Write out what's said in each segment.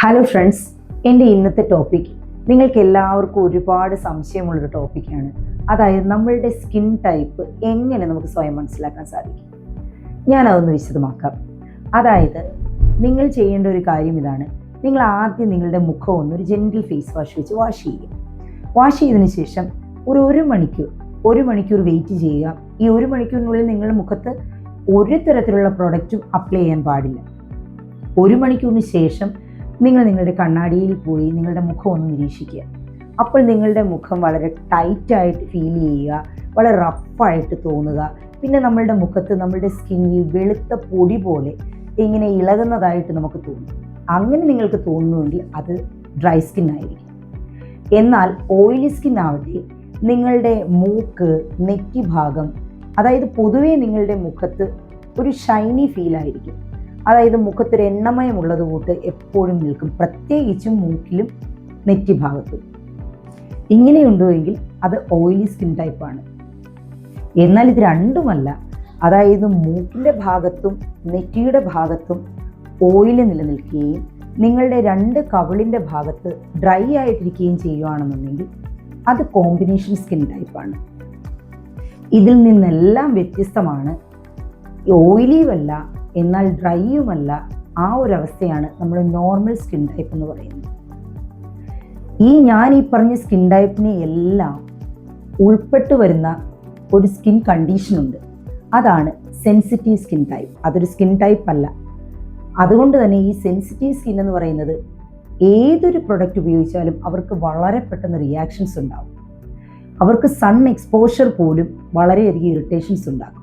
Hello friends, എൻ്റെ ഇന്നത്തെ topic നിങ്ങൾക്ക് എല്ലാവർക്കും ഒരുപാട് സംശയമുള്ളൊരു ടോപ്പിക്കാണ്. അതായത് നമ്മളുടെ സ്കിൻ ടൈപ്പ് എങ്ങനെ നമുക്ക് സ്വയം മനസ്സിലാക്കാൻ സാധിക്കും. ഞാനതൊന്ന് വിശദമാക്കാം. അതായത് നിങ്ങൾ ചെയ്യേണ്ട ഒരു കാര്യം ഇതാണ്. നിങ്ങൾ ആദ്യം നിങ്ങളുടെ മുഖം ഒരു ജെൻറ്റിൽ ഫേസ് വാഷ് വെച്ച് വാഷ് ചെയ്യുക. വാഷ് ചെയ്തതിന് ശേഷം ഒരു മണിക്കൂർ വെയിറ്റ് ചെയ്യുക. ഈ ഒരു മണിക്കൂറിനുള്ളിൽ നിങ്ങളുടെ മുഖത്ത് ഒരു തരത്തിലുള്ള പ്രൊഡക്റ്റും അപ്ലൈ ചെയ്യാൻ പാടില്ല. ഒരു മണിക്കൂറിന് ശേഷം നിങ്ങൾ നിങ്ങളുടെ കണ്ണാടിയിൽ പോയി നിങ്ങളുടെ മുഖം ഒന്ന് നിരീക്ഷിക്കുക. അപ്പോൾ നിങ്ങളുടെ മുഖം വളരെ ടൈറ്റായിട്ട് ഫീൽ ചെയ്യുക, വളരെ റഫായിട്ട് തോന്നുക. പിന്നെ നമ്മളുടെ മുഖത്ത് നമ്മളുടെ സ്കിന്നിൽ വെളുത്ത പൊടി പോലെ ഇങ്ങനെ ഇളകുന്നതായിട്ട് നമുക്ക് തോന്നും. അങ്ങനെ നിങ്ങൾക്ക് തോന്നുന്നുവെങ്കിൽ അത് ഡ്രൈ സ്കിൻ ആയിരിക്കും. എന്നാൽ ഓയിലി സ്കിൻ ആവട്ടെ, നിങ്ങളുടെ മൂക്ക്, നെറ്റി ഭാഗം, അതായത് പൊതുവേ നിങ്ങളുടെ മുഖത്ത് ഒരു ഷൈനി ഫീൽ ആയിരിക്കും. അതായത് മുഖത്തൊരു എണ്ണമയമുള്ളത് കൂട്ട് എപ്പോഴും നിൽക്കും, പ്രത്യേകിച്ചും മൂക്കിലും നെറ്റി ഭാഗത്തും. ഇങ്ങനെയുണ്ടോ എങ്കിൽ അത് ഓയിലി സ്കിൻ ടൈപ്പാണ്. എന്നാൽ ഇത് രണ്ടുമല്ല, അതായത് മൂക്കിൻ്റെ ഭാഗത്തും നെറ്റിയുടെ ഭാഗത്തും ഓയിൽ നിലനിൽക്കുകയും നിങ്ങളുടെ രണ്ട് കവിളിൻ്റെ ഭാഗത്ത് ഡ്രൈ ആയിട്ടിരിക്കുകയും ചെയ്യുകയാണെന്നുണ്ടെങ്കിൽ അത് കോമ്പിനേഷൻ സ്കിൻ ടൈപ്പാണ്. ഇതിൽ നിന്നെല്ലാം വ്യത്യസ്തമാണ്. ഓയിലിയുമല്ല എന്നാൽ ഡ്രൈയുമല്ല, ആ ഒരു അവസ്ഥയാണ് നമ്മൾ നോർമൽ സ്കിൻ ടൈപ്പ് എന്ന് പറയുന്നത്. ഞാൻ ഈ പറഞ്ഞ സ്കിൻ ടൈപ്പിനെ എല്ലാം ഉൾപ്പെട്ടു വരുന്ന ഒരു സ്കിൻ കണ്ടീഷനുണ്ട്. അതാണ് സെൻസിറ്റീവ് സ്കിൻ ടൈപ്പ്. അതൊരു സ്കിൻ ടൈപ്പ് അല്ല. അതുകൊണ്ട് തന്നെ ഈ സെൻസിറ്റീവ് സ്കിൻ എന്ന് പറയുന്നത് ഏതൊരു പ്രൊഡക്റ്റ് ഉപയോഗിച്ചാലും അവർക്ക് വളരെ പെട്ടെന്ന് റിയാക്ഷൻസ് ഉണ്ടാകും. അവർക്ക് സൺ എക്സ്പോഷർ പോലും വളരെയധികം ഇറിറ്റേഷൻസ് ഉണ്ടാക്കും.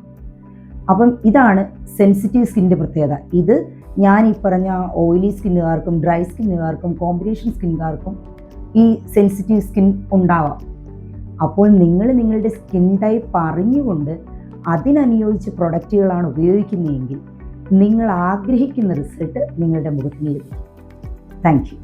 അപ്പം ഇതാണ് സെൻസിറ്റീവ് സ്കിന്നിൻ്റെ പ്രത്യേകത. ഇത് ഞാൻ ഈ പറഞ്ഞ ഓയിലി സ്കിന്നുകാർക്കും ഡ്രൈ സ്കിന്നുകാർക്കും കോമ്പിനേഷൻ സ്കിന്നുകാർക്കും ഈ സെൻസിറ്റീവ് സ്കിൻ ഉണ്ടാവാം. അപ്പോൾ നിങ്ങളുടെ സ്കിൻ ടൈപ്പ് അറിഞ്ഞുകൊണ്ട് അതിനനുയോജിച്ച പ്രൊഡക്റ്റുകളാണ് ഉപയോഗിക്കുന്നതെങ്കിൽ നിങ്ങൾ ആഗ്രഹിക്കുന്ന റിസൾട്ട് നിങ്ങളുടെ മുഖത്തിന് ലഭിക്കും. Thank you.